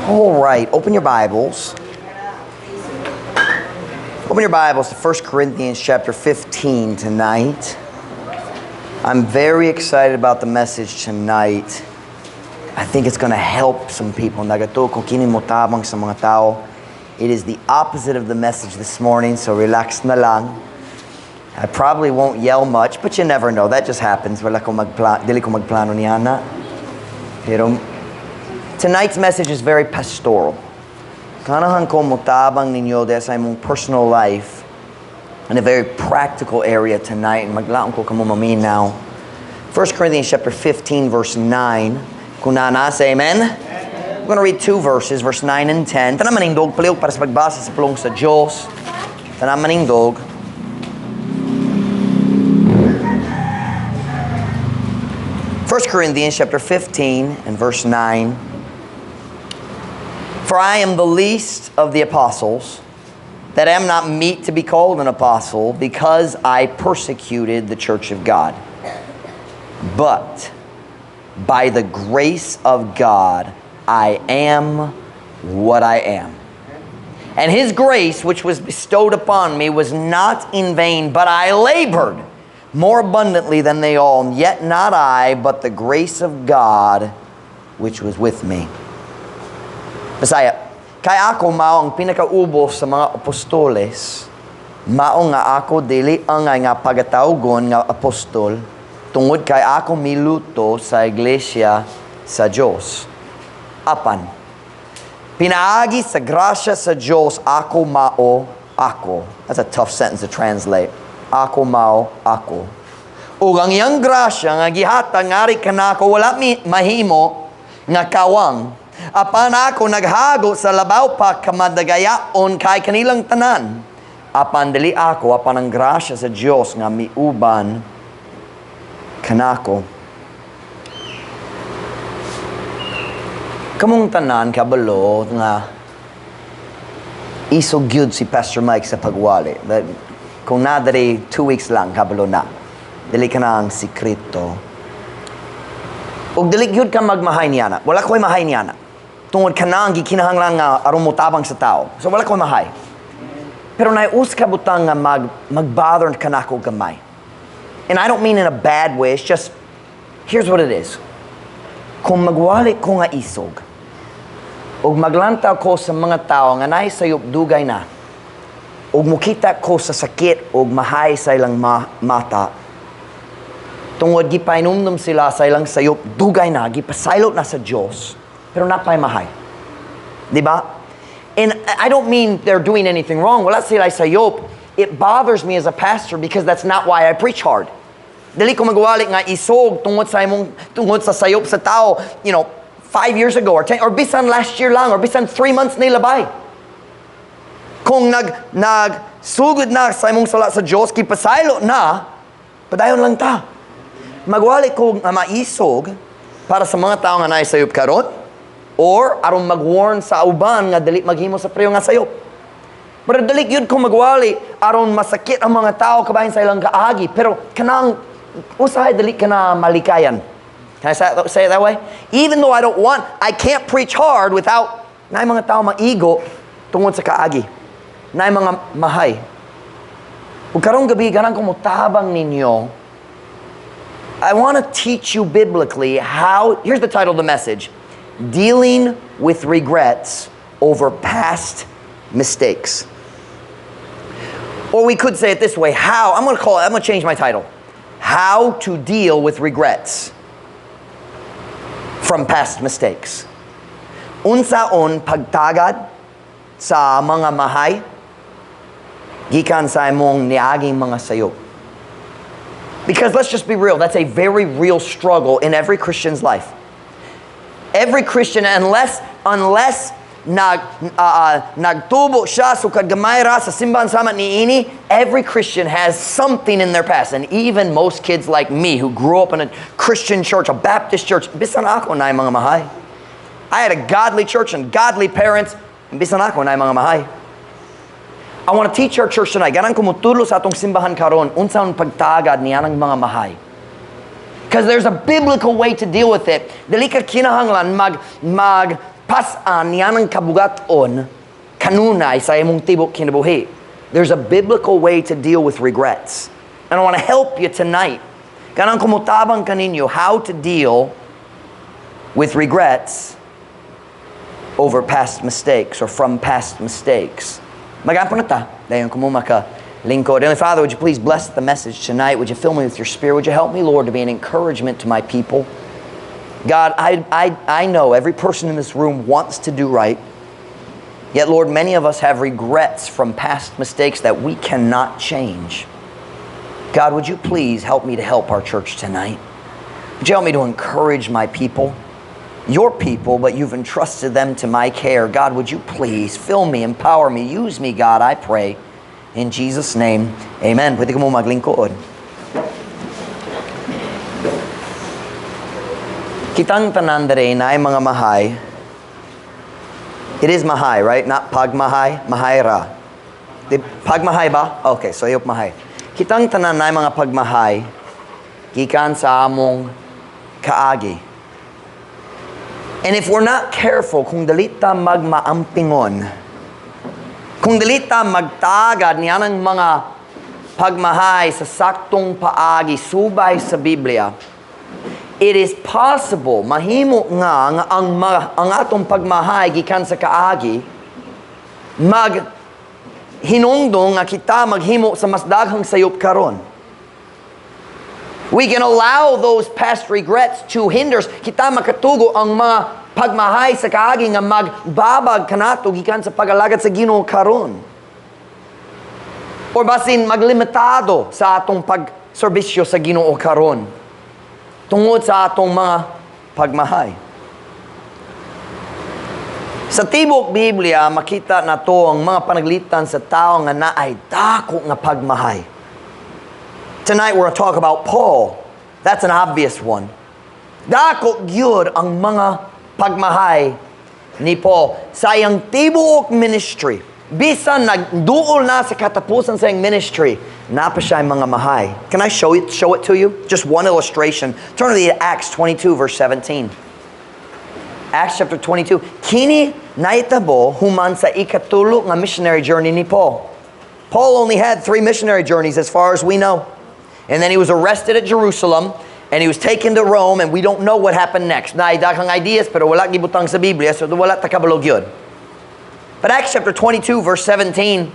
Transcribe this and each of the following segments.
All right, open your Bibles. Open your Bibles to 1 Corinthians chapter 15 tonight. I'm very excited about the message tonight. I think it's going to help some people. Nagato kung kini mo tabang sa mga tao. It is the opposite of the message this morning, so relax na lang. I probably won't yell much, but you never know. That just happens. Wala ko dili ko magplano niana. Pero tonight's message is very pastoral. Kanahan ko mutabang ninyo sa imong personal life in a very practical area tonight. Maglaon ko kamo maminaw. 1 Corinthians chapter 15 verse 9. Kunana, say amen. I'm going to read two verses, verse 9 and 10. Tanan manindog paliog para sa pagbasa sa pulong sa Dios. Tanan manindog. First Corinthians chapter 15 and verse 9. For I am the least of the apostles, that am not meet to be called an apostle, because I persecuted the church of God. But by the grace of God, I am what I am. And His grace, which was bestowed upon me, was not in vain, but I labored more abundantly than they all. Yet not I, but the grace of God, which was with me. Bisaya, kaya ako mao ang pinakaubos sa mga apostoles, mao nga ako dili angay nga pagatawgon nga apostol, tungod kay ako miluto sa iglesia sa Dios. Apan, pinaagi sa grasya sa Dios ako mao ako. That's a tough sentence to translate. Ako mao ako. Ug ang iyang grasya nga gihatag ngari kanako wala mahimo nga kawang. Apan ako naghago sa labaw pa kamadagayaon kay kanilang tanan. Apan dili ako apan ang grasya sa Dios nga miuban kanako. Kamong tanan kabalo nga isog gyud si Pastor Mike sa pagwali. Kung nadari 2 weeks lang kabalo na. Dili ka na ang sikreto. Ug dili gyud ka magmahay niana. Wala ko'y mahay niana. Tungod ka na ang gikinahanglan nga aron mutabang sa tao. So wala ko'y mahay. Pero naius ka butang nga magbother ka na ako gamay. And I don't mean in a bad way. It's just, here's what it is. Kung magwali ko nga isog, ug maglantaw ko sa mga tao nga naay sayop dugay na, ug mukita ko sa sakit ug mahay sa ilang mata, tungod gipainumdum sila sa ilang sayop dugay na, gipasaylot na sa Dios, pero napay mahay. Diba? And I don't mean they're doing anything wrong. Wala sila sayop. It bothers me as a pastor because that's not why I preach hard. Dili ko magwali nga isog tungod sa sayop sa tao, 5 years ago or 10 or bisan last year lang or bisan 3 months nilabay. Kung nagsugod na sa imong sala sa Dios, kipasaylo na, padayon lang ta. Magwali ko nga maisog para sa mga tao nga naay sayop karon or aron mag-warn sa uban nga dili maghimo sa preyo nga sayop. Pero dili gyud ko magwali aron masakit ang mga tao kabahin sa ilang kaagi, pero kanang usahay dili kana malikayan. Can I say it that way? Even though I can't preach hard without naay mga tao maigo tungod sa kaagi. Naay mga mahay. Ug karong gabi ganang ko mutabang ninyo. I want to teach you biblically how, here's the title of the message, Dealing with Regrets Over Past Mistakes. Or we could say it this way, I'm going to change my title. How to Deal with Regrets from Past Mistakes. Unsaon pagtagad sa mga mahay gikan sa imong niaging mga sayop. Because let's just be real, that's a very real struggle in every Christian's life. Every Christian, unless nagtubo siya sukad gamay ra sa simbahan sama niini, every Christian has something in their past. And even most kids like me who grew up in a Christian church, a Baptist church, bisan ako na mga mahay. I had a godly church and godly parents, and bisan ako na mga mahay. I want to teach our church tonight. Ganang kumutulo sa atong simbahan karon unsaon pagtagad niya ng mga mahay. Because there's a biblical way to deal with it. Dili ka kinahanglan Pasan yan ang kabugaton kanunay sa imong tibok kinabuhi. There's a biblical way to deal with regrets. And I want to help you tonight. Kanang kumutabang kaninyo how to deal with regrets over past mistakes or from past mistakes. Mag-apo na ta. Dayon kumumaka lingkod. Heavenly Father, would you please bless the message tonight? Would you fill me with your spirit? Would you help me, Lord, to be an encouragement to my people? God, I know every person in this room wants to do right. Yet, Lord, many of us have regrets from past mistakes that we cannot change. God, would you please help me to help our church tonight? Would you help me to encourage my people? Your people, but you've entrusted them to my care. God, would you please fill me, empower me, use me, God, I pray. In Jesus' name, amen. Pwede ka mo maglingkod. Kitang tanan dere na ay mga mahay. It is mahay, right? Not pagmahay, mahayra. Pagmahay ba? Okay, so yop mahay. Kitang tanan na ay mga pagmahay, gikan sa among kaagi. And if we're not careful, kung dalita magmaampingon, kung dalita magtagad niya ng mga pagmahay sa saktong paagi, subay sa Biblia, it is possible, mahimo nga ang atong pagmahay gikan sa kaagi, hinungdong nga kita maghimo sa mas daghang sayop karon. We can allow those past regrets to hinder kita makatugo ang mga pagmahay sa kaagi nga magbabag kanato gikan sa pag-alagad sa Ginoo karon. Or basin maglimitado sa atong pagserbisyo sa Ginoo karon tungod sa atong mga pagmahay. Sa tibok Biblia makita nato ang mga panaglitan sa tao nga naay dako nga pagmahay. Tonight we're going to talk about Paul. That's an obvious one. Dako gyud ang mga pagmahay ni Paul sa iyang tibuok ministry. Bisan nagduol na sa katapusan sa iyang ministry, napa siya ang mga mahay. Can I show it to you? Just one illustration. Turn to Acts 22 verse 17. Acts chapter 22. Kini naitabo human sa ikatulo nga missionary journey ni Paul. Paul only had 3 missionary journeys as far as we know. And then he was arrested at Jerusalem, and he was taken to Rome, and we don't know what happened next. Daghang ideas, pero wala gibutang sa Biblia, so wala ta kabalog yun. But Acts chapter 22, verse 17.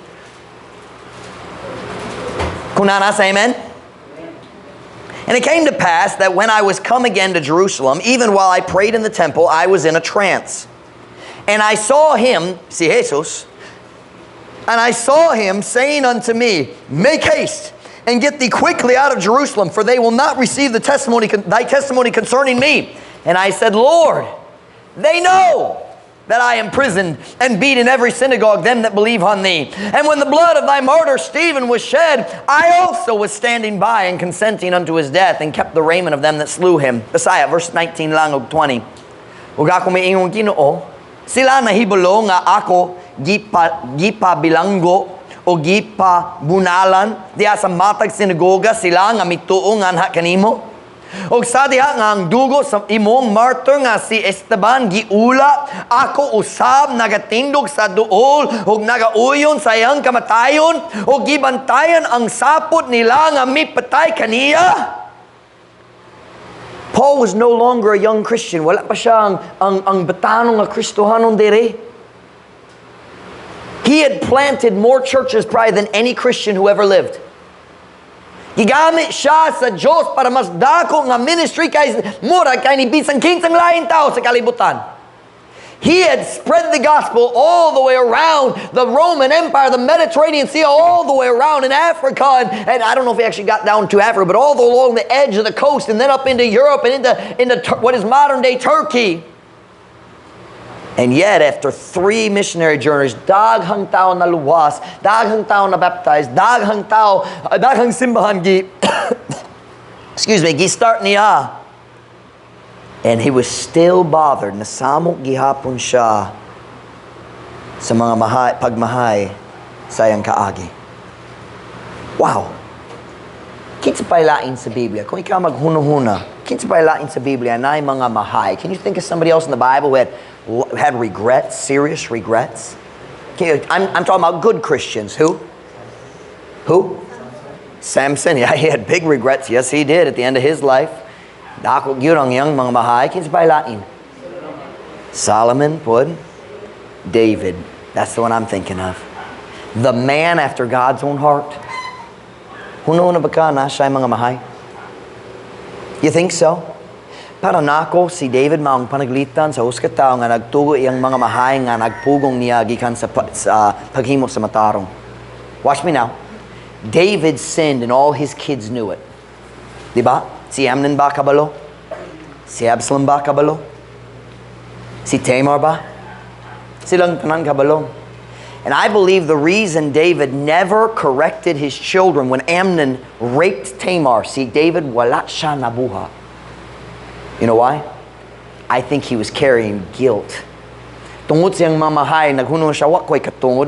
Kunana, say amen? And it came to pass that when I was come again to Jerusalem, even while I prayed in the temple, I was in a trance. And I saw him, si Jesus, and I saw him saying unto me, make haste, and get thee quickly out of Jerusalem, for they will not receive thy testimony concerning me. And I said, Lord, they know that I am imprisoned and beat in every synagogue them that believe on thee. And when the blood of thy martyr Stephen was shed, I also was standing by and consenting unto his death, and kept the raiment of them that slew him. Messiah, verse 19 lang og 20. Ug ako miingon Ginoo, sila nahibulo nga ako gipabilanggo o gipa bunalan diha sa matag sinagoga sila nga mituo nga anha kanimo. Og sa diha nga ang dugo sa imong martyr nga si Esteban giula, ako usab nagatindog sa duol og nagauyon sa iyang kamatayon og gibantayan ang sapot nila nga mipatay kaniya. Paul was no longer a young Christian. Wala pa siya ang batanong nga Kristohanon dere. He had planted more churches probably than any Christian who ever lived. Gigamit siya sa Diyos para mas dako nga ministry kay mura kay ni bisang kinsang lain tao sa kalibutan. He had spread the gospel all the way around the Roman Empire, the Mediterranean Sea, all the way around in Africa, and I don't know if he actually got down to Africa, but all along the edge of the coast, and then up into Europe and into what is modern day Turkey. And yet, after 3 missionary journeys, daghang tao na luwas, daghang tao na baptized, daghang simbahan gi-start niya. And he was still bothered. Nasamok gihapon siya sa mga pagmahay sa iyang kaagi. Wow! Kitsa pailain sa Biblia, kung ikaw maghuno-huna, Kinsa pa lain sa Biblia na mga mahay? Can you think of somebody else in the Bible who had regrets, serious regrets? I'm talking about good Christians. Who? Samson. Yeah, he had big regrets. Yes, he did at the end of his life. Dako gyud ang yang mga mahay. Kinsa pa lain? Solomon, pod. David. That's the one I'm thinking of. The man after God's own heart. Huno na ba ka na siya mga mahay? You think so? Para nako si David maong panaglitan sa huskataw nga nagtugo iyang mga mahay nga nagpugong niya gikan sa paghimo sa matarong. Watch me now. David sinned and all his kids knew it. Diba? Si Amnon ba kabalo? Si Absalom ba kabalo? Si Tamar ba? Silang tanan kabalo. And I believe the reason David never corrected his children when Amnon raped Tamar, si David wala siya nabuha. You know why? I think he was carrying guilt. Tungod siyang mamahay, naghuno siya, wa ko'y katungod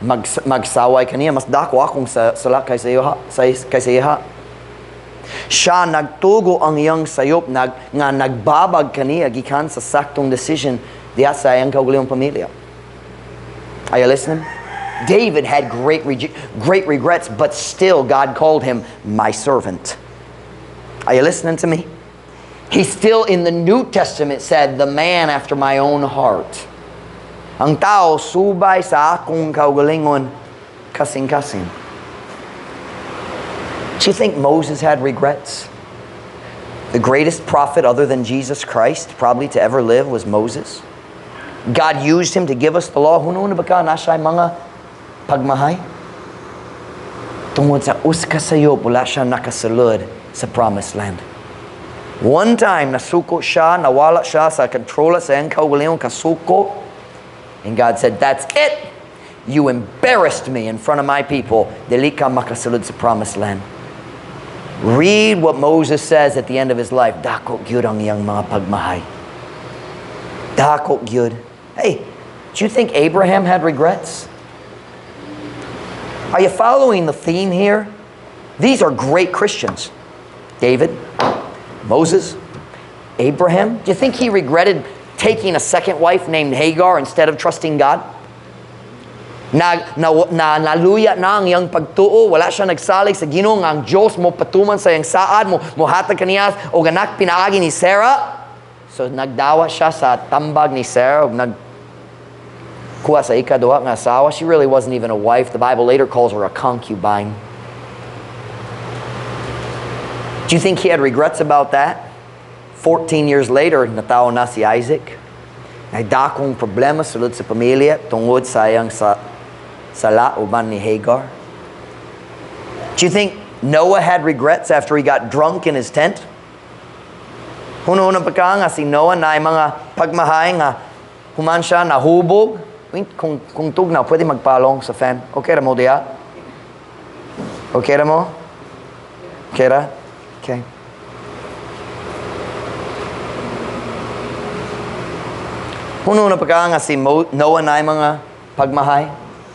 magsaway kaniya, mas dako akong sala kaysa iha. Siya nagtugo ang iyang sayop nga nagbabag kaniya gikan sa saktong decision diya sa iyang kaugalingong pamilya. Are you listening? David had great regrets, but still God called him my servant. Are you listening to me? He still in the New Testament said, the man after my own heart. Ang tao subay sa akong kaugalingon kasing-kasing. Do you think Moses had regrets? The greatest prophet other than Jesus Christ probably to ever live was Moses. God used him to give us the law. Huno na ba ka na siya mga pagmahay? Tungod sa uska sayo, wala siya nakasulod sa promised land. One time, nasuko siya, nawala siya sa kontrola sa iyang kaugalingong kasuko. And God said, that's it. You embarrassed me in front of my people. Dili ka makasulod sa promised land. Read what Moses says at the end of his life. Dako gyud ang iyang mga pagmahay. Dako gyud. Hey, do you think Abraham had regrets? Are you following the theme here? These are great Christians. David, Moses, Abraham. Do you think he regretted taking a second wife named Hagar instead of trusting God? Naluya na ang iyang pagtuo, wala siya nagsalig sa Ginoo nga ang Diyos mo patuman sa iyang saad mo hatag kaniya o anak pinaagi ni Sarah. So nagdawa siya sa tambag ni Sarah ug nagkuha sa ikaduha nga asawa. She really wasn't even a wife. The Bible later calls her a concubine. Do you think he had regrets about that? 14 years later, natawo na si Isaac. Naidakong problema sulod sa pamilya tungod sa iyang sala uban ni Hagar. Do you think Noah had regrets after he got drunk in his tent? Huno-huno pa ka nga si Noah na ay mga pagmahay nga human siya nahubog. Kung tugnaw, pwede magpalong sa fan. Okay ra mo diya? Okay ra mo? Okay ra? Okay. Huno-huno pa ka nga si Noah na ay mga pagmahay.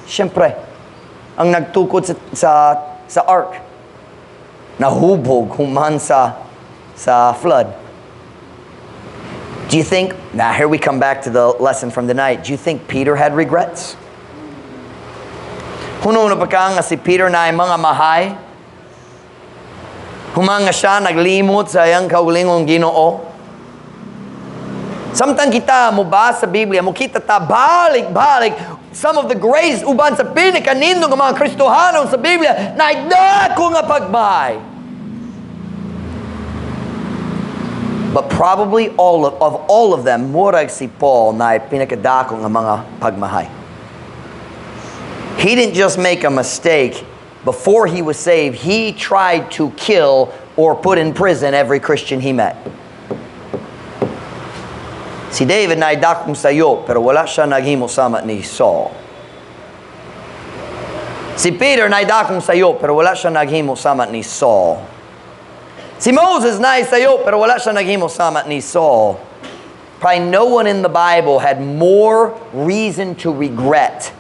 Siyempre, ang nagtukod sa ark, nahubog human sa flood. Do you think, now here we come back to the lesson from the night, do you think Peter had regrets? Huno-huno pa ka nga si Peter na ay mga mahay, humanga siya, naglimot sa iyang kaugalingong Ginoo. Samtang kita mo ba sa Biblia, mo kita ta balik-balik, some of the greatest uban sa pinakaninong ng mga Kristohanon sa Biblia, na idako nga pagmahay. But probably all of them, murag si Paul na pinakadako nga mga pagmahay. He didn't just make a mistake. Before he was saved, he tried to kill or put in prison every Christian he met. Si David na idakong sayo, pero wala siya naghimo sama ni Saul. Si Peter na idakong sayo, pero wala siya naghimo sama ni Saul. Si Moses na isayo, pero wala siya naghimo sama ni Saul. Probably no one in the Bible had more reason to regret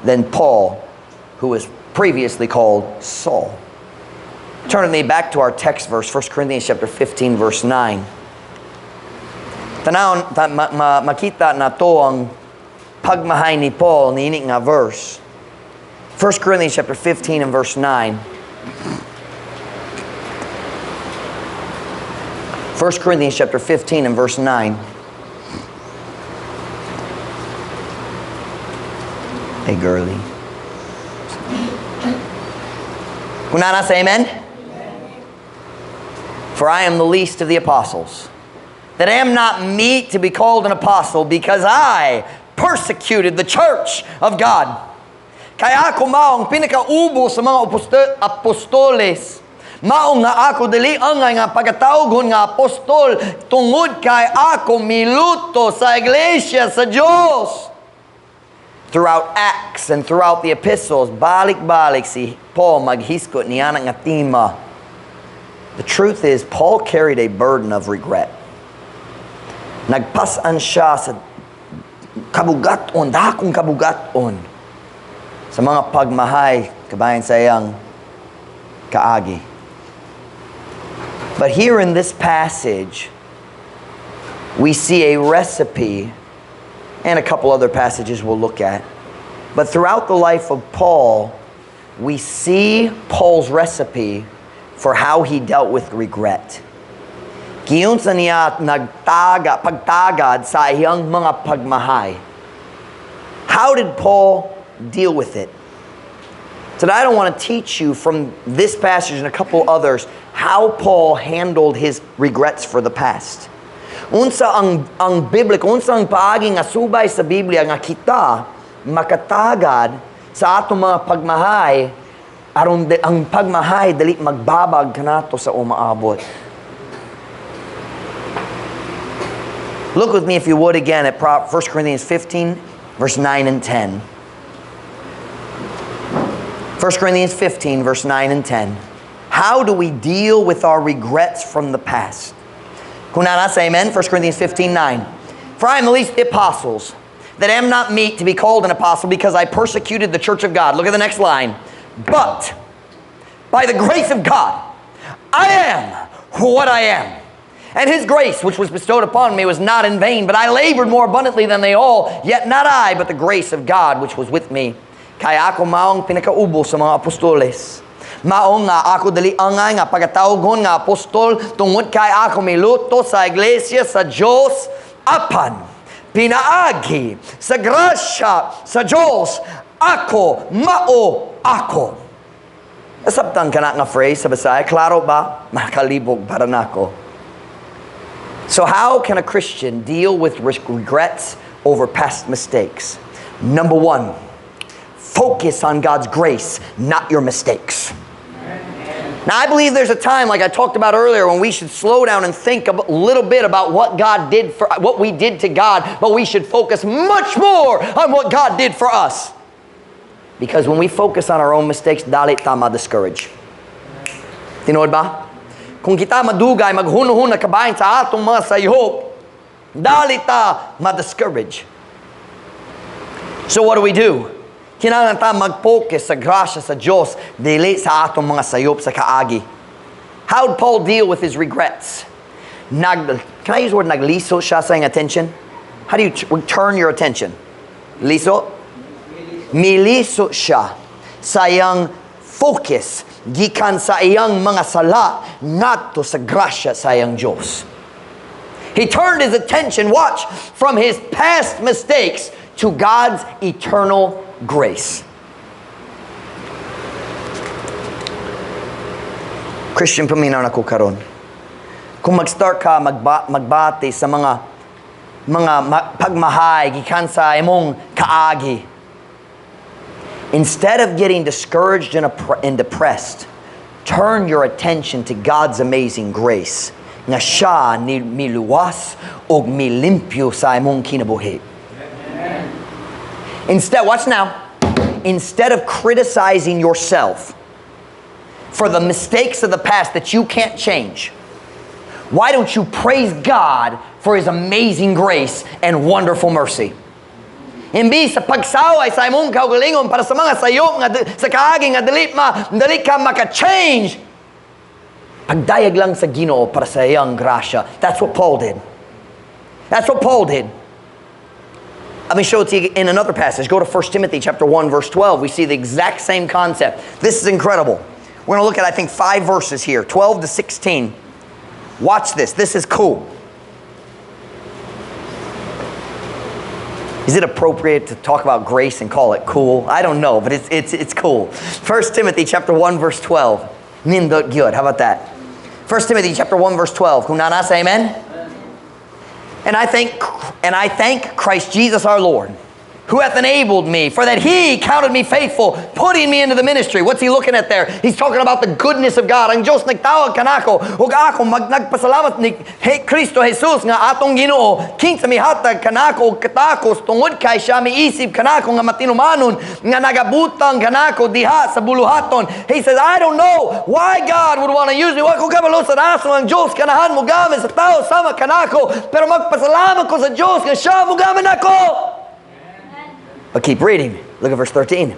than Paul, who was previously called Saul. Turn with me back to our text verse, 1 Corinthians chapter 15, verse 9. Tanawon, makita na to ang pagmahay ni Paul ni ini nga verse. 1 Corinthians chapter 15 and verse 9. 1 Corinthians chapter 15 and verse 9. Hey, girly. Kunana, say amen? For I am the least of the apostles, that am not meet to be called an apostle, because I persecuted the church of God. Kaya ako maong pinakaubo sa mga apostoles. Maong nga ako dili angay nga pagkatawgon nga apostol, tungod kay ako miluto sa iglesia sa Diyos. Throughout Acts and throughout the epistles, balik-balik si Paul maghiskot niya nga tema. The truth is, Paul carried a burden of regret. Nagpasan siya sa kabugaton, dakong kabugaton, sa mga pagmahay, kabayan sa iyang kaagi. But here in this passage, we see a recipe, and a couple other passages we'll look at. But throughout the life of Paul, we see Paul's recipe for how he dealt with regret. Giyon sa niya pagtagad sa iyang mga pagmahay. How did Paul deal with it? Today I don't want to teach you from this passage and a couple others how Paul handled his regrets for the past. Unsa ang Biblia, unsa ang paagi nga subay sa Biblia nga kita makatagad sa atong mga pagmahay aron ang pagmahay dali magbabag kanato sa umaabot. Look with me, if you would, again at 1 Corinthians 15, verse 9 and 10. 1 Corinthians 15, verse 9 and 10. How do we deal with our regrets from the past? Kunana, say amen. 1 Corinthians 15, 9. For I am the least of the apostles, that am not meet to be called an apostle, because I persecuted the church of God. Look at the next line. But by the grace of God, I am what I am. And His grace, which was bestowed upon me, was not in vain, but I labored more abundantly than they all. Yet not I, but the grace of God, which was with me. Kaya ako maong pinakaubo sa mga apostoles. Maong nga ako dali angay nga pagkatawgon nga apostol, tungod kay ako miluto sa iglesia sa Diyos, apan pinaagi sa grasya sa Diyos, ako mao ako. Nasabtan ka na nga phrase sa Bisaya? Klaro ba? Makalibog para nako. So how can a Christian deal with regrets over past mistakes? Number one, focus on God's grace, not your mistakes. Now, I believe there's a time, like I talked about earlier, when we should slow down and think a little bit about what we did to God, but we should focus much more on what God did for us. Because when we focus on our own mistakes, dalit ta ma-discourage. Tinood ba? Kung kita madugay, maghuno-huno na kabayan sa atong mga sayop, dalit ta ma-discourage. So what do? Kinahanglan ta mag-focus sa grasya sa Diyos dili sa atong mga sayop sa kaagi. How did Paul deal with his regrets? Can I use the word nagliso siya sa iyong attention? How do you turn your attention? Liso? Miliso siya sa iyang focus gikan sa iyang mga sala ngadto sa grasya sa iyang Diyos. He turned his attention, watch, from his past mistakes to God's eternal grace. Christian, paminaw na ko karon. Kung mag-start ka magbati sa mga pagmahay gikan sa imong kaagi, instead of getting discouraged and depressed, turn your attention to God's amazing grace nga siya ni miluwas o milimpyo sa imong kinabuhi. Instead, watch now. Instead of criticizing yourself for the mistakes of the past that you can't change, why don't you praise God for His amazing grace and wonderful mercy? Imbis sa pagsaway sa imong kaugalingon para sa mga sayop nga sa kaagi nga dali ka maka-change, Pagdayag lang sa Ginoo para sa iyang grasya. That's what Paul did. That's what Paul did. Let me show it to you in another passage. Go to 1 Timothy chapter 1, verse 12. We see the exact same concept. This is incredible. We're going to look at, I think, 5 verses here, 12 to 16. Watch this. This is cool. Is it appropriate to talk about grace and call it cool? I don't know, but it's cool. 1 Timothy chapter 1, verse 12. Nindot gyud. How about that? 1 Timothy chapter 1, verse 12. Kung nanasa, amen? And I thank Christ Jesus our Lord, who hath enabled me, for that He counted me faithful, putting me into the ministry. What's he looking at there? He's talking about the goodness of God. Ang Diyos nagtawag kanako, ug ako nagpasalamat ni Kristo Jesus nga atong Ginoo, kinsa mihatag kanako og katakos tungod kay siya miisip kanako nga matinumanon nga nagabutang kanako diha sa buluhaton. He says, I don't know why God would want to use me. Wa ko kabalo sa aso ang Diyos kanahan mo gamit sa tao sama kanako, pero magpasalamat ko sa Diyos nga siya mo gamit ako. But keep reading. Look at verse 13.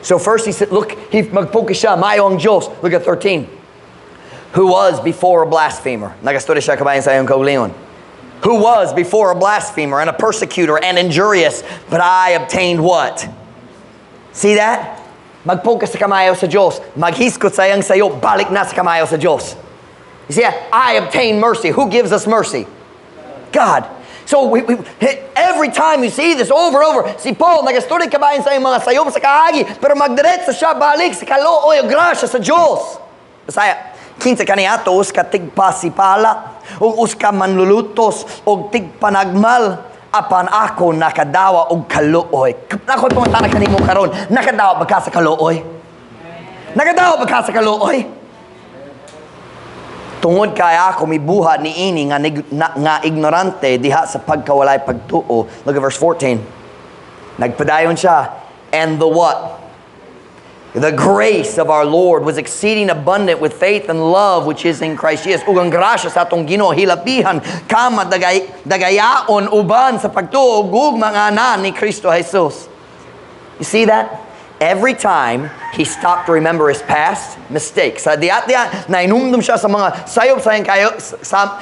So first he said, look, he mag-focus siya, mayong Diyos. Look at 13. Who was before a blasphemer. Nagastorya siya kabayan sa iyong kaulingon. Who was before a blasphemer and a persecutor and injurious, but I obtained what? See that? Mag-focus sa kamayo sa Diyos. Maghiskot sa iyang sayo, balik na sa kamayo sa Diyos. You see that? I obtained mercy. Who gives us mercy? God. So every time you see this over and over, si Paul nagastorya kabayan sa iyong mga sayop sa kaagi, pero magdiretso siya balik sa kalooy o grasya sa Diyos. Bisaya, kinsa kaniato uska tigpasipala o uska manlulutos o tigpanagmal apan ako nakadawa og kalooy. Ako'y pumunta na kanimo karon, nakadawa ba ka sa kalooy? Nakadawa ba ka sa kalooy? Tungod kaya ako mibuhat ni ini nga ignorante diha sa pagkawalay pagtuo. Look at verse 14. Nagpadayon siya. And the what? The grace of our Lord was exceeding abundant with faith and love which is in Christ Jesus. Ug ang grasya sa atong Ginoo hilabihan kama dagayaon uban sa pagtuo ug mga anak ni Kristo Jesus. You see that? Every time he stopped to remember his past mistakes. Sa diat-diat, nainumdum siya sa mga sayop sa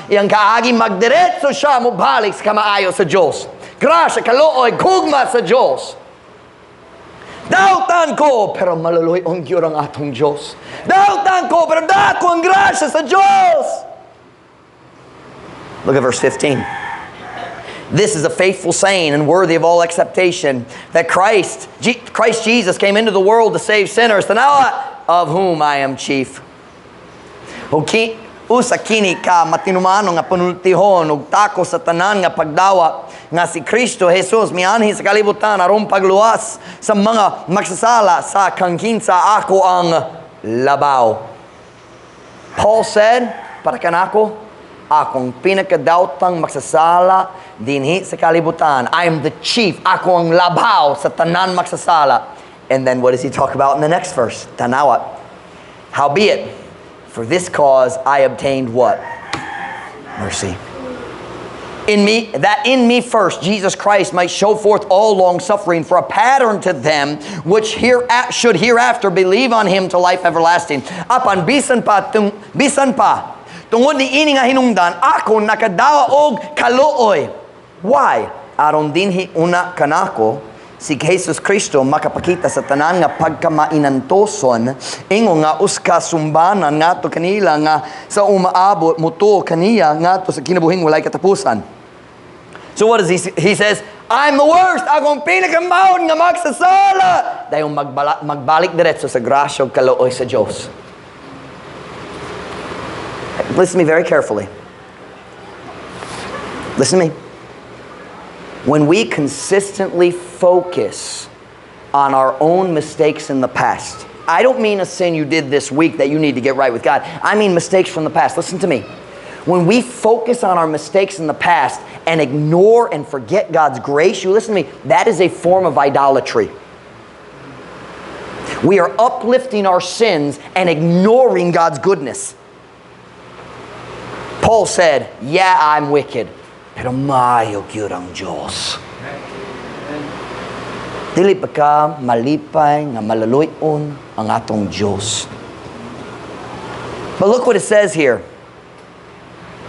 iyang kaagi, magdiretso siya mo balik sa kamaayo sa Diyos. Grasya, kalooy, gugma sa Diyos. Dautan ko, pero maluluy ang Diyos ang atong Diyos. Dautan ko, pero dako ang grasya sa Diyos. Look at verse 15. This is a faithful saying and worthy of all acceptation, that Christ Jesus came into the world to save sinners, of whom I am chief. Usa kini ka matinumano nga panultihon ug tako sa tanan nga pagdawa nga si Kristo Jesus mianhi sa kalibutan aron pagluwas sa mga magsasala sa kangkinsa ako ang labaw. Paul said, para kanako, akong pinakadautang magsasala dinhi sa kalibutan. I am the chief. Ako ang labaw sa tanan magsasala. And then what does he talk about in the next verse? Tanawat. Howbeit, for this cause I obtained what? Mercy. In me first Jesus Christ might show forth all long suffering for a pattern to them which should hereafter believe on him to life everlasting. Apan bisan pa tungod ni ini nga hinungdan, ako nakadawa og kalooy. Why? Aron dinhi una kanako, si Jesus Kristo makapakita sa tanan nga pagkamainantoson, ingo nga uska sumbanan ngato kanila nga sa umaabot muto kaniya ngato sa kinabuhing walay katapusan. So what does he says, I'm the worst. Akong pinakamahon nga magsasala. Dahil magbalik diretso sa grasya ug kalooy sa Diyos. Listen to me very carefully. Listen to me. When we consistently focus on our own mistakes in the past, I don't mean a sin you did this week that you need to get right with God. I mean mistakes from the past. Listen to me. When we focus on our mistakes in the past and ignore and forget God's grace, you listen to me, that is a form of idolatry. We are uplifting our sins and ignoring God's goodness. Paul said, yeah, I'm wicked, pero mayo gyud ang Diyos. Dili pa ka malipay nga malaluyon ang atong Diyos. But look what it says here.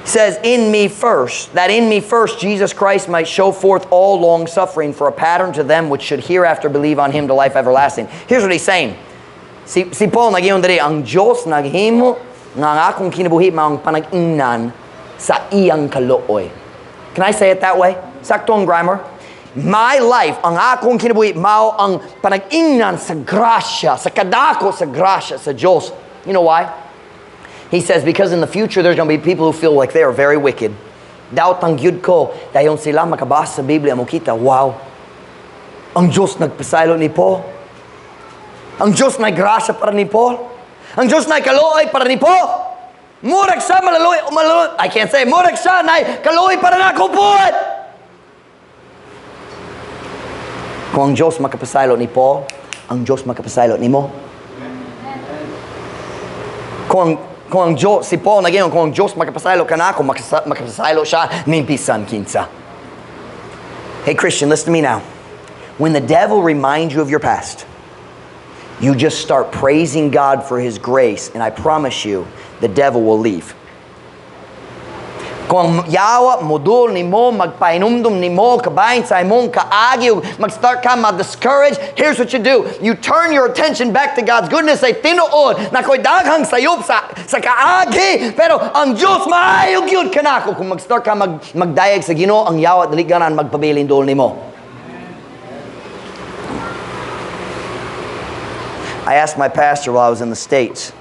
It says, in me first, that in me first Jesus Christ might show forth all long suffering for a pattern to them which should hereafter believe on Him to life everlasting. Here's what he's saying. Si Paul nag-iyon diri, ang Diyos naghimo nga akong kinabuhi maong panag-ingnan sa iyang kalooy. Can I say it that way? Saktong grammar. My life, ang akong kinabuhi mao ang panag-ingnan sa grasya, sa kadako sa grasya sa Diyos. You know why? He says, because in the future, there's going to be people who feel like they are very wicked. Daot ang gyud ko, dayon sila makabasa sa Biblia, mo kita, wow, ang Diyos nagpasaylo ni Paul. Ang Diyos na grasya para ni Paul. Ang Diyos na kalooy para ni Paul. Murag siya malaloy, I can't say, murag siya na kalooy para na ako buhat. Kung ang Diyos makapasaylo ni Paul, ang Diyos makapasaylo ni mo. Kung ang Diyos, si Paul nagyan, kung ang Diyos makapasaylo ka na, kung makapasaylo siya, nimpisan kinsa. Hey Christian, listen to me now. When the devil reminds you of your past, you just start praising God for His grace, and I promise you, the devil will leave. Kung yawa, modul ni mo, magpainumdum ni mo, kabayin sa imong kaagi, mag-start ka ma-discourage, here's what you do. You turn your attention back to God's goodness, ay tinuod, na ko'y daghang sayop sa kaagi, pero ang Diyos maayog yun kanako. Kung mag-start ka magdayag sa Ginoo, ang yawa, dali ganan magpabilin doon ni mo. I asked my pastor while I was in the States,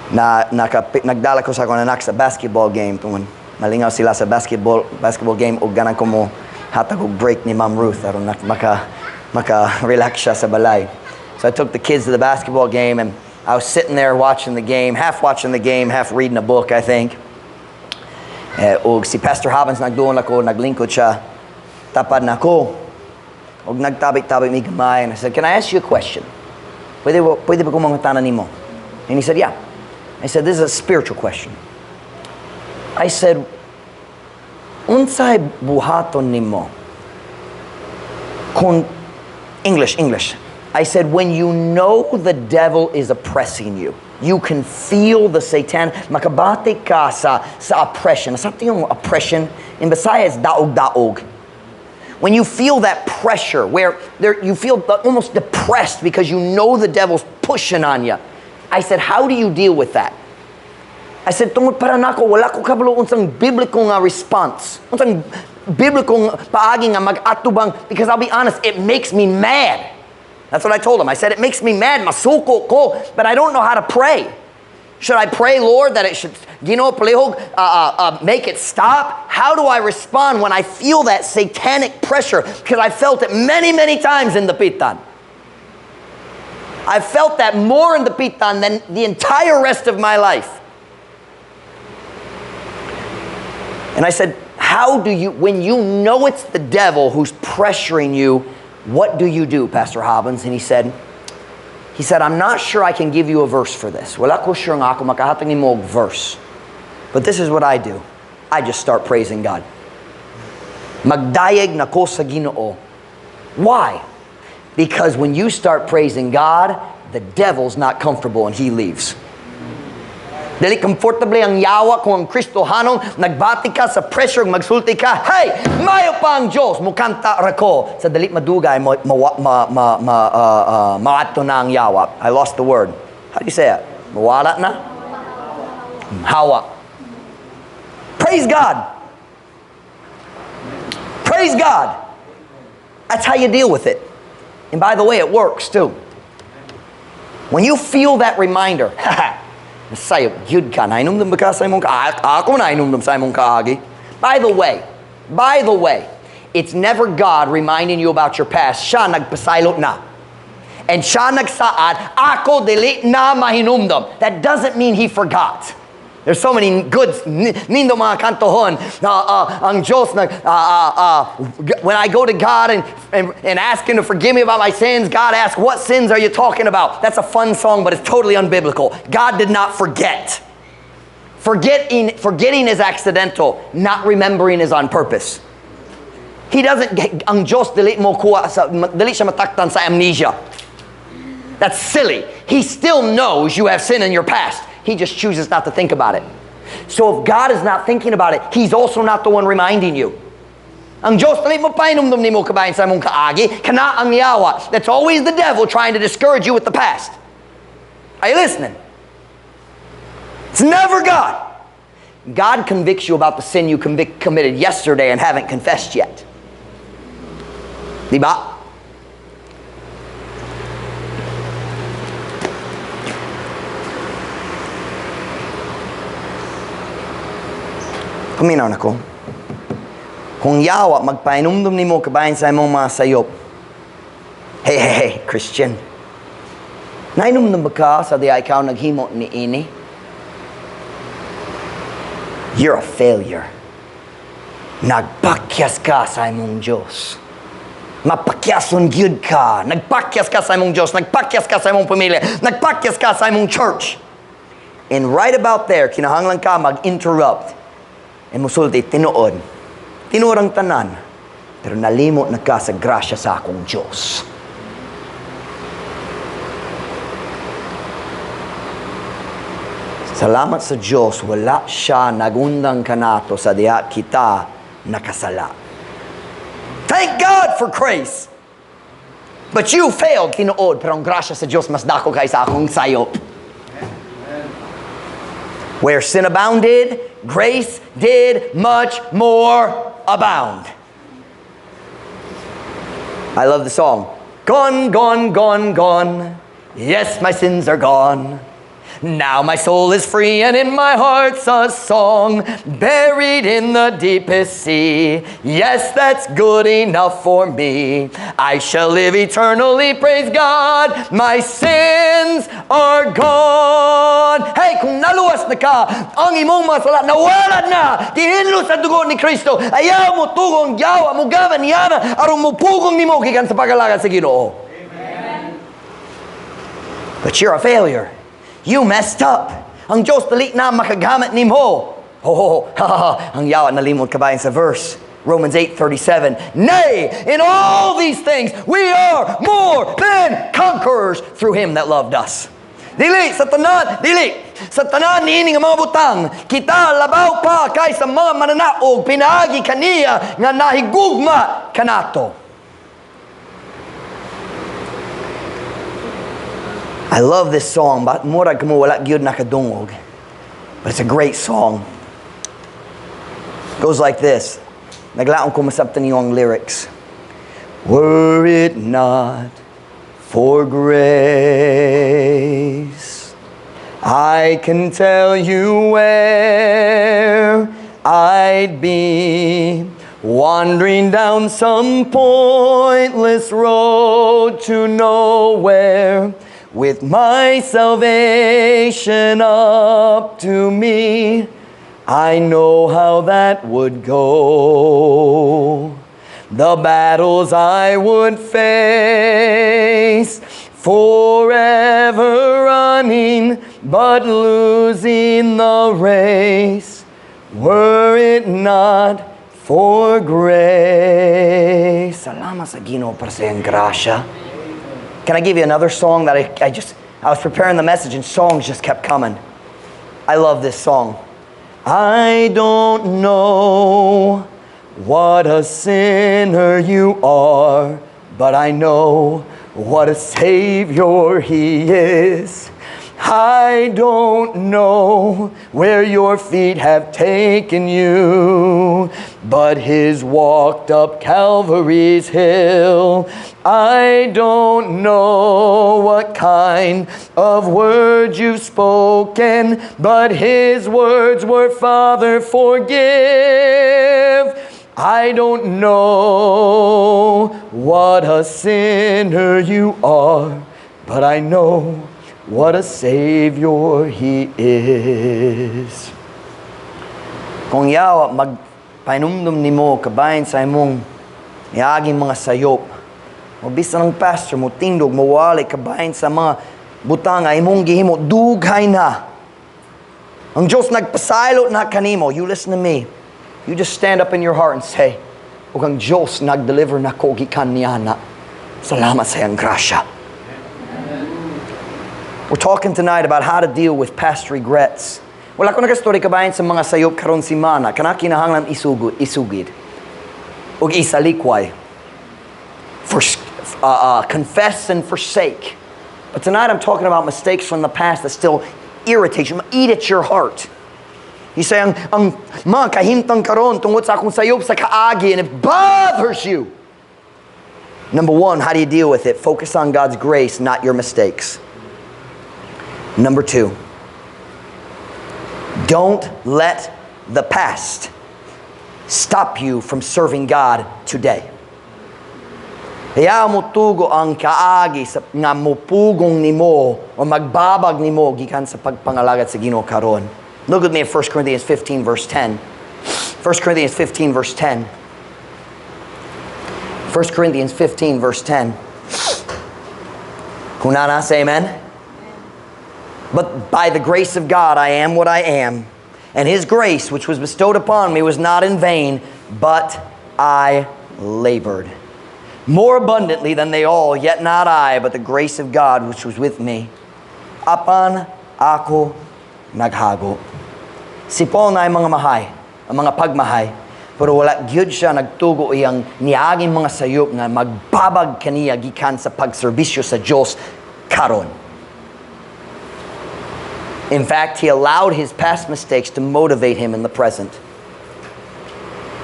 nagdala ko sa akong anak sa basketball game tungod malingaw sila sa basketball game ug ganan ko mo hatag og break ni Ma'am Ruth aron maka-relax siya sa balay. So I took the kids to the basketball game, and I was sitting there watching the game, half reading a book, I think. Ug si Pastor Hobbins nagduon ako, naglingkod siya, tapad na ko ug nagtabik-tabik mi gamay, and I said, "Can I ask you a question? Pwede ba ko mangutanan nimo?" And he said, "Yeah." I said, "This is a spiritual question." I said, "Unsay buhaton nimo?" English. I said, when you know the devil is oppressing you, you can feel the Satan, makabati ka sa oppression. Something yung oppression, in Visayas, daog-daog. When you feel that pressure, where you feel almost depressed because you know the devil's pushing on you. I said, how do you deal with that? I said, tungod para nako, wala ko kabalo unsang biblikong response. Unsang biblikong paagi nga mag-atubang, because I'll be honest, it makes me mad. That's what I told him. I said, it makes me mad, masuko ko, but I don't know how to pray. Should I pray, Lord, that it should, make it stop? How do I respond when I feel that satanic pressure? Because I felt it many, many times in the pitan. I felt that more in the pitan than the entire rest of my life. And I said, how do you, when you know it's the devil who's pressuring you, what do you do, Pastor Hobbins? And he said, I'm not sure I can give you a verse for this. Wala ko sure nga ako makahatag nimo og verse. But this is what I do. I just start praising God. Magdayeg na ko sa Ginoo. Why? Because when you start praising God, the devil's not comfortable and he leaves. Dili komportable ang yawa kung ang Kristohanong nagbati ka sa pressure, magsulti ka, hey, mayo pa ang Diyos, mukanta rako. Sa dali madugay, maato na ang yawa. I lost the word. How do you say it? Mawala na? Hawa. Praise God. Praise God. That's how you deal with it. And by the way, it works too. When you feel that reminder, sayo, yun ka, nainumdum ba ka sa imong kaagi? Ako nainumdum sa imong kaagi. By the way, it's never God reminding you about your past. Siya nagpasaylot na. And siya nagsaad, ako dili na mahinumdum. That doesn't mean He forgot. There's so many good, nindo mga kantohon. Ang Diyos, when I go to God and ask Him to forgive me about my sins, God asks, what sins are you talking about? That's a fun song, but it's totally unbiblical. God did not forget. Forgetting is accidental. Not remembering is on purpose. He doesn't, ang Diyos dili siya mataktan sa amnesia. That's silly. He still knows you have sin in your past. He just chooses not to think about it. So if God is not thinking about it, He's also not the one reminding you. Ang Diyos, dali mo painumdum ni mo kabayan sa mong kaagi, kana ang yawa. That's always the devil trying to discourage you with the past. Are you listening? It's never God. God convicts you about the sin you committed yesterday and haven't confessed yet. Diba? Paminaw na ko. Kung yawa, magpainumdum ni mo kabayan sa imong mga sayop. Hey, Christian. Nainumdum ba ka sa diya ikaw naghimo ni ini? You're a failure. Nagpakyas ka sa imong Diyos. Mapakyason gyud ka. Nagpakyas ka sa imong Diyos. Nagpakyas ka sa imong pamilya. Nagpakyas ka sa imong church. And right about there, kinahanglan ka mag-interrupt. And musulti, tinuod. Tinuod ang tanan. Pero nalimot na ka sa grasya sa akong Diyos. Salamat sa Diyos, wala siya nagundang kanato sa diha kita nakasala. Thank God for grace. But you failed, tinuod. Pero ang grasya sa Diyos, mas dako kay sa akong sayop. Where sin abounded, grace did much more abound. I love the song. Gone, gone, gone, gone. Yes, my sins are gone. Now my soul is free and in my heart's a song, buried in the deepest sea. Yes, that's good enough for me. I shall live eternally, praise God. My sins are gone. Hey, kung naluwas na ka, ang imong mga sala, nawala na. Gihinlo sa dugo ni Kristo. Ayaw mo tugong yawa, mo gaman yana, aron mo pugong ni mo gikan sa pagalagan sa Ginoo. Amen. But you're a failure. You messed up. Ang Diyos dali na makagamit nimo. Ang yawa nalimot kabayan sa verse. Romans 8:37. Nay, in all these things, we are more than conquerors through Him that loved us. Dili, sa tanan niini nga mga butang, kita labaw pa kay sa mga mananaog, pinaagi kaniya nga nahigugma kanato. I love this song, but murag kamo wala gyud nakadungog. But it's a great song. It goes like this. Naglaon ko masabtan niyo ang lyrics. Were it not for grace, I can tell you where I'd be, wandering down some pointless road to nowhere, with my salvation up to me. I know how that would go. The battles I would face, forever running, but losing the race, were it not for grace. Salamat sa Ginoo para sa iyang grasya. Can I give you another song that I was preparing the message and songs just kept coming. I love this song. I don't know what a sinner you are, but I know what a Savior He is. I don't know where your feet have taken you, but His walked up Calvary's hill. I don't know what kind of words you've spoken, but His words were, Father, forgive. I don't know what a sinner you are, but I know what a Savior He is. Kung yawa, magpainumdum ni mo, kabayan sa imong niaging mga sayop. O bisa ng pastor mo, tindog, mawali, kabayan sa mga butang ay imong gihimo, dughay na. Ang Diyos nagpasailot na kanimo. You listen to me. You just stand up in your heart and say, ug ang Diyos nag-deliver na ko gikan niya na. Salamat sa iyang grasya. We're talking tonight about how to deal with past regrets. Wala ko nag-story kabayan sa mga sayop karon si Mana. Kana kinahanglan isugid. Ug isalikway. Confess and forsake. But tonight I'm talking about mistakes from the past that still irritate you, eat at your heart. You say, ang mga kahimtang karon tungod sa akong sayop sa kaagi, and it bothers you. Number one, how do you deal with it? Focus on God's grace, not your mistakes. Number two, don't let the past stop you from serving God today. Kaya mo tugo ang kaagi sa nga mupugong nimo o magbabag nimo gikan sa pagpangalagad sa Ginoo karon. Look with me at 1 Corinthians 15 verse 10. 1 Corinthians 15 verse 10. 1 Corinthians 15 verse 10. Kunana, say amen. But by the grace of God I am what I am, and His grace which was bestowed upon me was not in vain, but I labored more abundantly than they all, yet not I, but the grace of God which was with me. Apan ako naghago. Si Paul na ay mga mahay, ang mga pagmahay, pero wala gyud siya nagtugo iyang niaging mga sayop nga magbabag kaniya gikan sa pagserbisyo sa Dios karon. In fact, he allowed his past mistakes to motivate him in the present.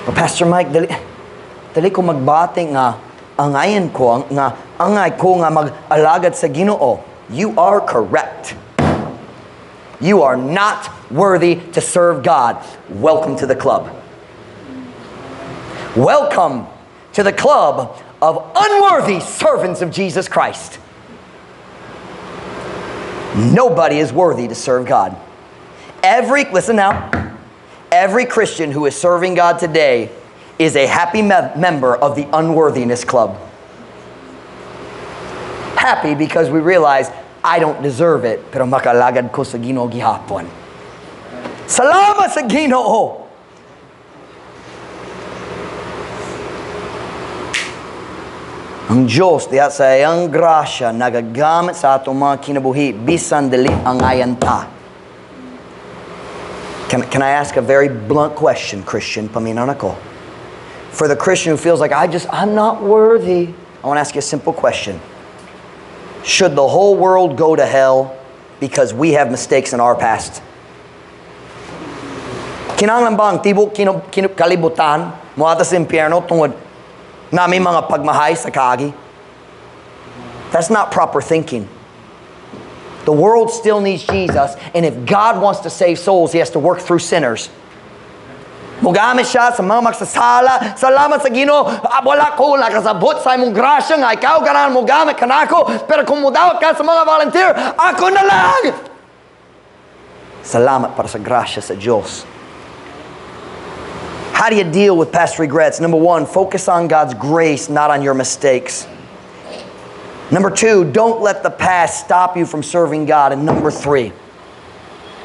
But Pastor Mike, dali ko magbati nga angayan ko nga angay ko nga mag-alagad sa Ginoo. You are correct. You are not worthy to serve God. Welcome to the club. Welcome to the club of unworthy servants of Jesus Christ. Nobody is worthy to serve God. Listen now, every Christian who is serving God today is a happy member of the unworthiness club. Happy because we realize I don't deserve it, pero makalagad ko sa Ginoo gihapon. Salamat sa Ginoo. Ang Diyos diya sa iyang grasya nagagamit sa atong mga kinabuhi bisan dili angayan ta. Can I ask a very blunt question, Christian? Paminan ako. For the Christian who feels like I'm not worthy, I want to ask you a simple question. Should the whole world go to hell because we have mistakes in our past? Kinahanglan ba ang tibok kalibutan mo ata sa impyerno tungod na may mga pagmahay sa kaagi? That's not proper thinking. The world still needs Jesus, and if God wants to save souls, He has to work through sinners. Mugamit siya sa mga magsasala. Salamat sa Ginoo. Wala ko nakasabot sa imong grasya nga ikaw ganahan mugamit kanako, pero kung mudawat ka sa mga volunteer, ako na lang. Salamat para sa grasya sa Diyos. How do you deal with past regrets? Number one, focus on God's grace, not on your mistakes. Number two, don't let the past stop you from serving God. And number three,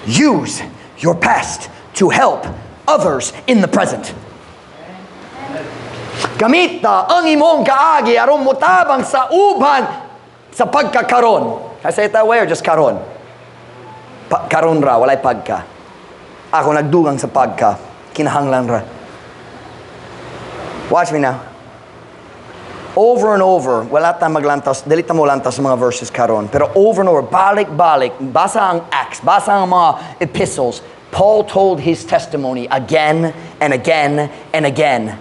use your past to help others in the present. Gamita ang imong kaagi aron motabang sa uban sa pagkakaron. Can I say it that way or just karon? Karon ra, walay pagka. Ako nagdugang sa pagka. Kinahanglan ra. Watch me now. Over and over, wala tayong maglantas, dili ta mo lantas sa mga verses karon, pero over and over, balik-balik, basa ang Acts, basa ang mga epistles, Paul told his testimony again and again and again.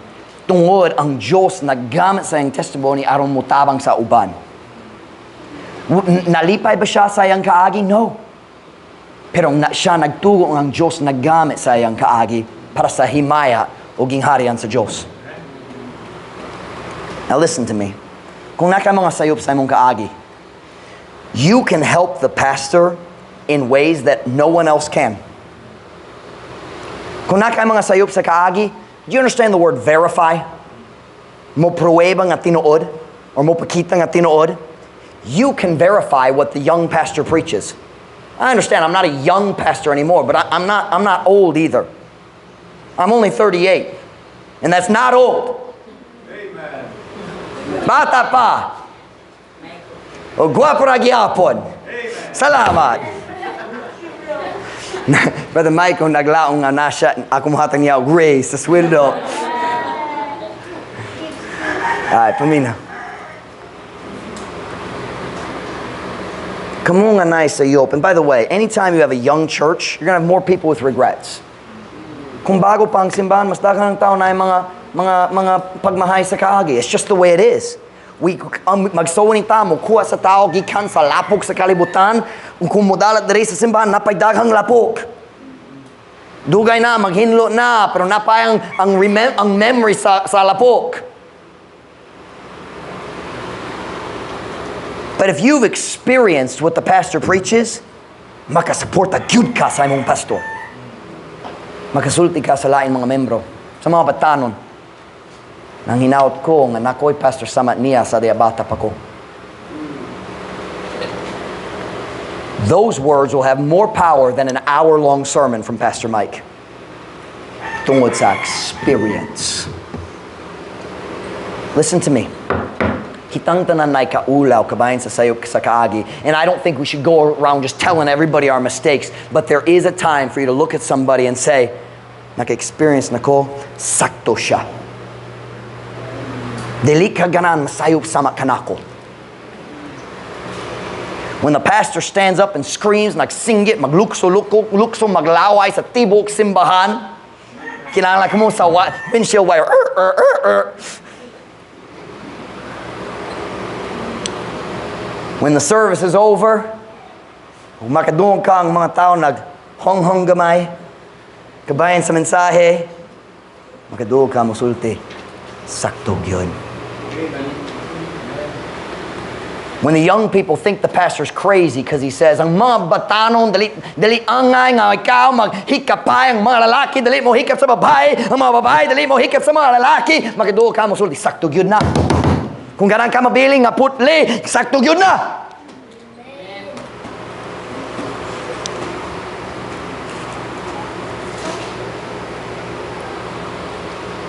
Tungod ang Diyos naggamit sa iyang testimony aron mutabang sa uban. Nalipay ba siya sa iyang kaagi? No. Pero siya nagtugo ang Diyos naggamit sa iyang kaagi para sa himaya o gingharian sa Diyos. Now listen to me. Kung naka mga sayop sa imong kaagi, you can help the pastor in ways that no one else can. Kung naka mga sayop sa kaagi, do you understand the word verify? Mo pruweba nga tinuod or mo pakita nga tinuod? You can verify what the young pastor preaches. I understand I'm not a young pastor anymore, but I'm not old either. I'm only 38, and that's not old. Bata pa. O gwapo ra gyapon. Salamat. Brother Mike, kung naglaong nga nasya, ako muhatang niya, raise sa sweldo. Ay, pamina. Kamu nga nai sa yop. And by the way, anytime you have a young church, you're going to have more people with regrets. Kung bago pa ang simbahan, mas daghang tao na yung mga pagmahay sa kaagi. It's just the way it is. Magsawa ni tamo, kuha sa tao, gikan sa lapok sa kalibutan, kung mudalat diri sa simbahan, napay daghang lapok. Dugay na, maghinlo na, pero napay ang memory sa lapok. But if you've experienced what the pastor preaches, makasuporta gyud ka sa imong pastor. Makasulti ka sa lain mga membro, sa mga batanon. Nang hinaut ko nga nakoy pastor samat niya sa diabata pa ko. Those words will have more power than an hour-long sermon from Pastor Mike. Tungod sa experience. Listen to me. Kitang tanan na'y kaulaw, kabayan sa sayo sa kaagi. And I don't think we should go around just telling everybody our mistakes. But there is a time for you to look at somebody and say, naka-experience na ko, sakto siya. Dili ka ganan masayop sama kanako. When the pastor stands up and screams, nagsinggit, maglukso, maglaway sa tibok simbahan, kinahanglan mo sa windshield wire, When the service is over, kung makadungog ka ang mga tao nag-hong-hong gamay, kabayan sa mensahe, makadungog ka musulti, sakto yun. When the young people think the pastor's crazy because he says, ang mga batanon, dali angay nga ikaw, maghikapay ang mga lalaki, dali mo hikap sa babae, ang mga babae, dali mo hikap sa mga lalaki, makadungog ka musulti, sakto yun na. Kung ganang ka mabiling nga putli, sakto yun na.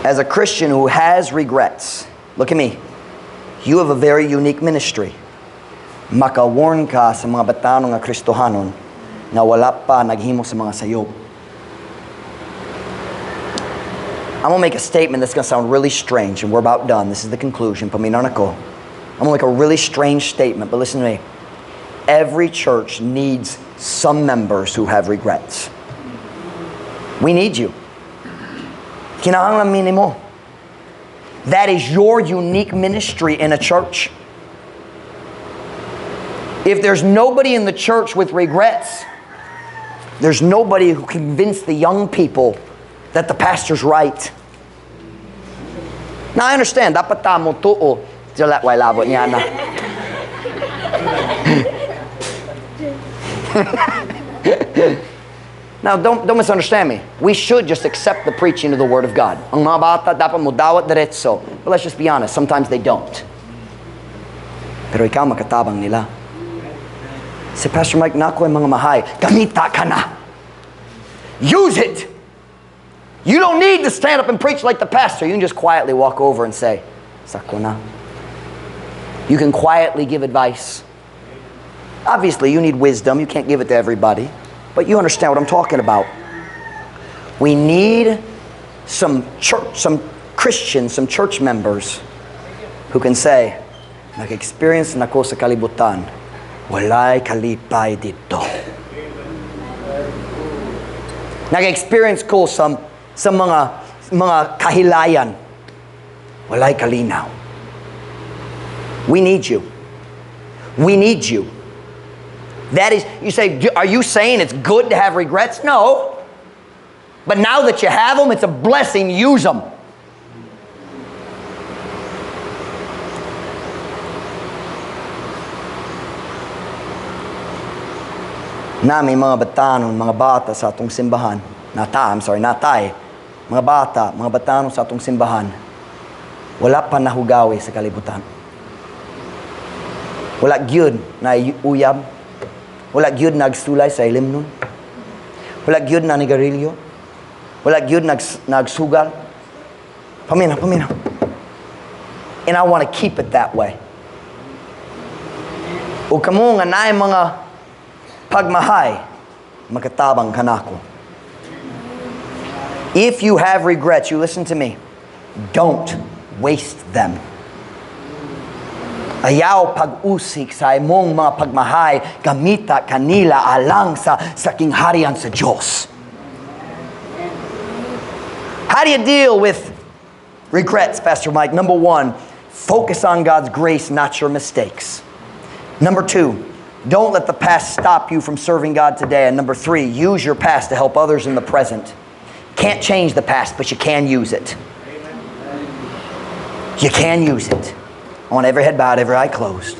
As a Christian who has regrets, look at me. You have a very unique ministry. Maka-warn ka sa mga batanon nga Kristohanon na wala pa naghimo sa mga sayop. I'm going to make a statement that's going to sound really strange, and we're about done. This is the conclusion. Paminaw na ko. I'm going to make a really strange statement, but listen to me. Every church needs some members who have regrets. We need you. Kinahanglan minimo. That is your unique ministry in a church. If there's nobody in the church with regrets, there's nobody who convinced the young people that the pastor's right. Now I understand, dapat tamo tuo. Dilat way labot niya na. Now don't misunderstand me. We should just accept the preaching of the Word of God. Ang mga bata dapat mo dawat diretso. But let's just be honest, sometimes they don't. Pero ikaw makatabang nila. Si Pastor Mike nako ay mga mahay, gamita ka na. Use it. You don't need to stand up and preach like the pastor. You can just quietly walk over and say, sako na. You can quietly give advice. Obviously, you need wisdom. You can't give it to everybody. But you understand what I'm talking about. We need some Christians, some church members who can say, nag-experience na ko sa kalibutan, walay kalipay dito. Nag-experience ko sa mga kahilayan, walay kalinaw. We need you. We need you. That is, you say, are you saying it's good to have regrets? No. But now that you have them, it's a blessing. Use them. May mga batanon, mga bata sa atong simbahan. Natay. Mga bata, mga batanon sa atong simbahan. Wala pa nahugawi sa kalibutan. Wala gyud na uyab. Wala gyud nagsulay sa ilim nun. Wala gyud na nigarilyo. Wala gyud nagsugal. Paminaw. And I want to keep it that way. O kamo nga naay mga Pagmahay, makatabang kanako. If you have regrets, you listen to me, don't waste them. Ayaw pag-usik sa imong mga pagmahay, gamita kanila alang sa kingharian sa Diyos. How do you deal with regrets, Pastor Mike? Number one, focus on God's grace, not your mistakes. Number two, don't let the past stop you from serving God today. And number three, use your past to help others in the present. Can't change the past, but you can use it. You can use it. I want every head bowed, every eye closed.